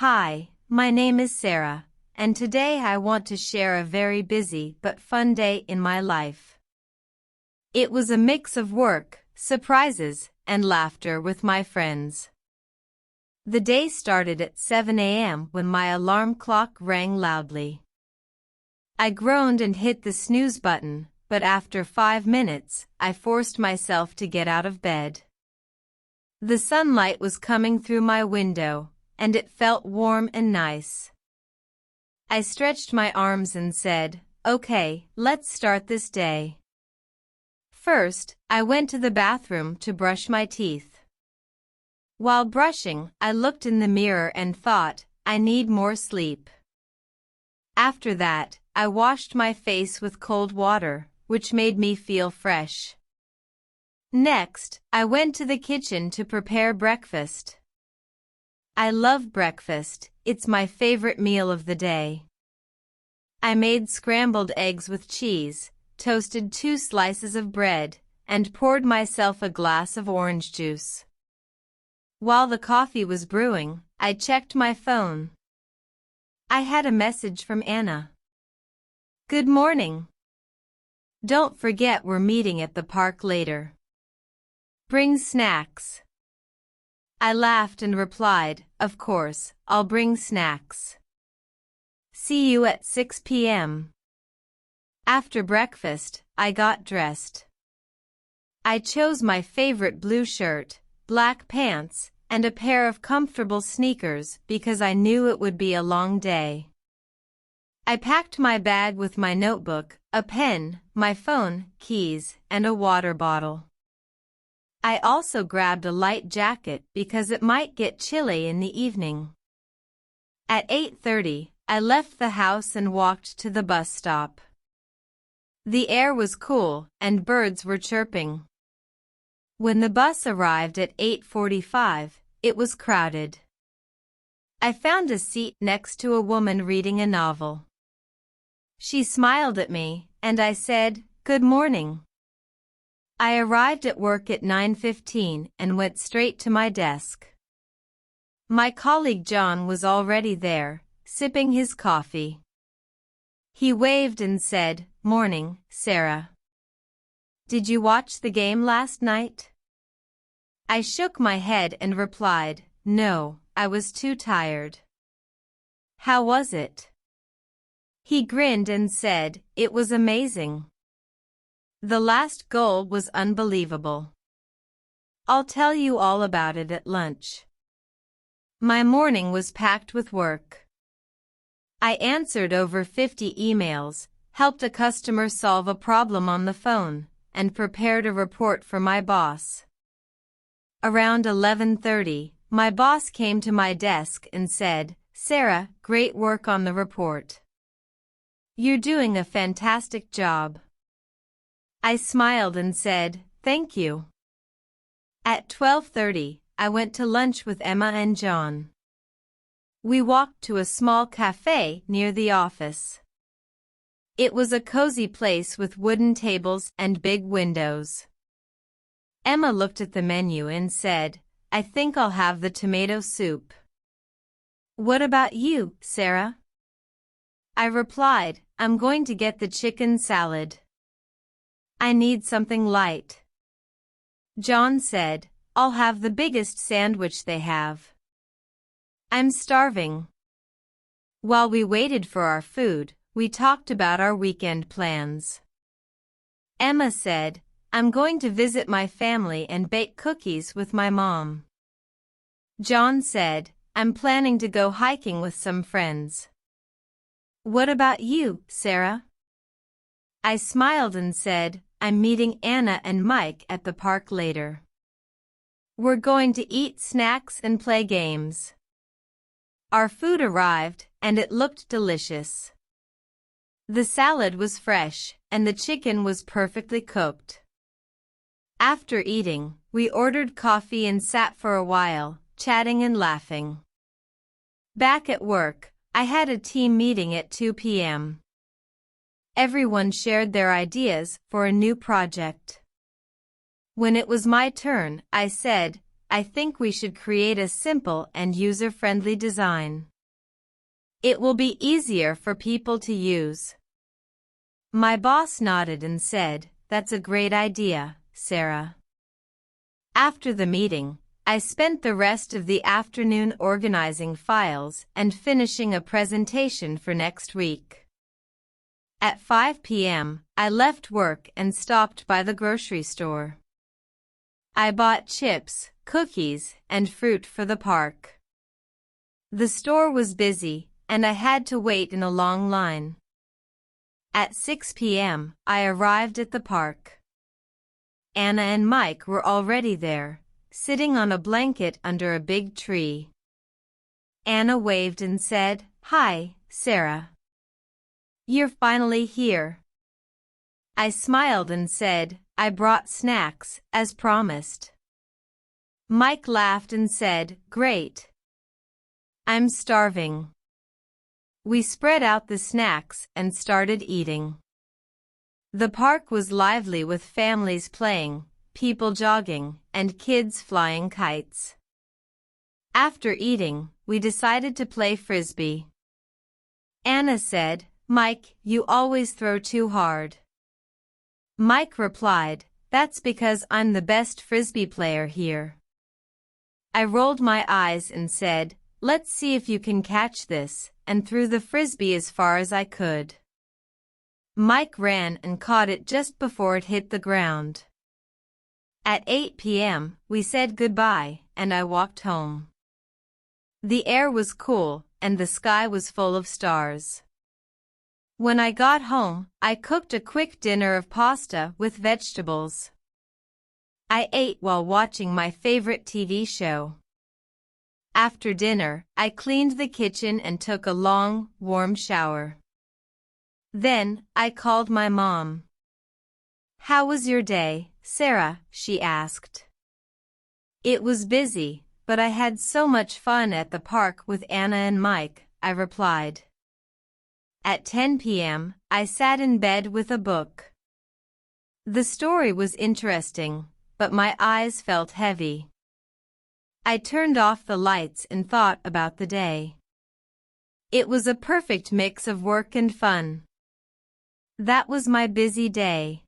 Hi, my name is Sarah, and today I want to share a very busy but fun day in my life. It was a mix of work, surprises, and laughter with my friends. The day started at 7 a.m. when my alarm clock rang loudly. I groaned and hit the snooze button, but after 5 minutes, I forced myself to get out of bed. The sunlight was coming through my window, and it felt warm and nice. I stretched my arms and said, "Okay, let's start this day." First, I went to the bathroom to brush my teeth. While brushing, I looked in the mirror and thought, I need more sleep. After that, I washed my face with cold water, which made me feel fresh. Next, I went to the kitchen to prepare breakfast. I love breakfast, it's my favorite meal of the day. I made scrambled eggs with cheese, toasted 2 slices of bread, and poured myself a glass of orange juice. While the coffee was brewing, I checked my phone. I had a message from Anna. "Good morning. Don't forget we're meeting at the park later. Bring snacks." I laughed and replied, "Of course, I'll bring snacks. See you at 6 p.m. After breakfast, I got dressed. I chose my favorite blue shirt, black pants, and a pair of comfortable sneakers because I knew it would be a long day. I packed my bag with my notebook, a pen, my phone, keys, and a water bottle. I also grabbed a light jacket because it might get chilly in the evening. At 8:30, I left the house and walked to the bus stop. The air was cool and birds were chirping. When the bus arrived at 8:45, it was crowded. I found a seat next to a woman reading a novel. She smiled at me, and I said, "Good morning." I arrived at work at 9:15 and went straight to my desk. My colleague John was already there, sipping his coffee. He waved and said, "Morning, Sarah. Did you watch the game last night?" I shook my head and replied, "No, I was too tired." "How was it?" He grinned and said, "It was amazing. The last goal was unbelievable. I'll tell you all about it at lunch." My morning was packed with work. I answered over 50 emails, helped a customer solve a problem on the phone, and prepared a report for my boss. Around 11:30, my boss came to my desk and said, "Sarah, great work on the report. You're doing a fantastic job." I smiled and said, "Thank you." At 12:30, I went to lunch with Emma and John. We walked to a small cafe near the office. It was a cozy place with wooden tables and big windows. Emma looked at the menu and said, "I think I'll have the tomato soup." "What about you, Sarah?" I replied, "I'm going to get the chicken salad. I need something light." John said, "I'll have the biggest sandwich they have. I'm starving." While we waited for our food, we talked about our weekend plans. Emma said, "I'm going to visit my family and bake cookies with my mom." John said, "I'm planning to go hiking with some friends." "What about you, Sarah?" I smiled and said, "I'm meeting Anna and Mike at the park later. We're going to eat snacks and play games." Our food arrived, and it looked delicious. The salad was fresh, and the chicken was perfectly cooked. After eating, we ordered coffee and sat for a while, chatting and laughing. Back at work, I had a team meeting at 2 p.m. Everyone shared their ideas for a new project. When it was my turn, I said, I think we should create a simple and user-friendly design. It will be easier for people to use. My boss nodded and said, "That's a great idea, Sarah." After the meeting, I spent the rest of the afternoon organizing files and finishing a presentation for next week. At 5 p.m., I left work and stopped by the grocery store. I bought chips, cookies, and fruit for the park. The store was busy, and I had to wait in a long line. At 6 p.m., I arrived at the park. Anna and Mike were already there, sitting on a blanket under a big tree. Anna waved and said, "Hi, Sarah. You're finally here." I smiled and said, "I brought snacks, as promised." Mike laughed and said, "Great. I'm starving." We spread out the snacks and started eating. The park was lively with families playing, people jogging, and kids flying kites. After eating, we decided to play frisbee. Anna said, "Mike, you always throw too hard." Mike replied, "That's because I'm the best frisbee player here." I rolled my eyes and said, "Let's see if you can catch this," and threw the frisbee as far as I could. Mike ran and caught it just before it hit the ground. At 8 p.m., we said goodbye, and I walked home. The air was cool, and the sky was full of stars. When I got home, I cooked a quick dinner of pasta with vegetables. I ate while watching my favorite TV show. After dinner, I cleaned the kitchen and took a long, warm shower. Then, I called my mom. "How was your day, Sarah?" she asked. "It was busy, but I had so much fun at the park with Anna and Mike," I replied. At 10 p.m., I sat in bed with a book. The story was interesting, but my eyes felt heavy. I turned off the lights and thought about the day. It was a perfect mix of work and fun. That was my busy day.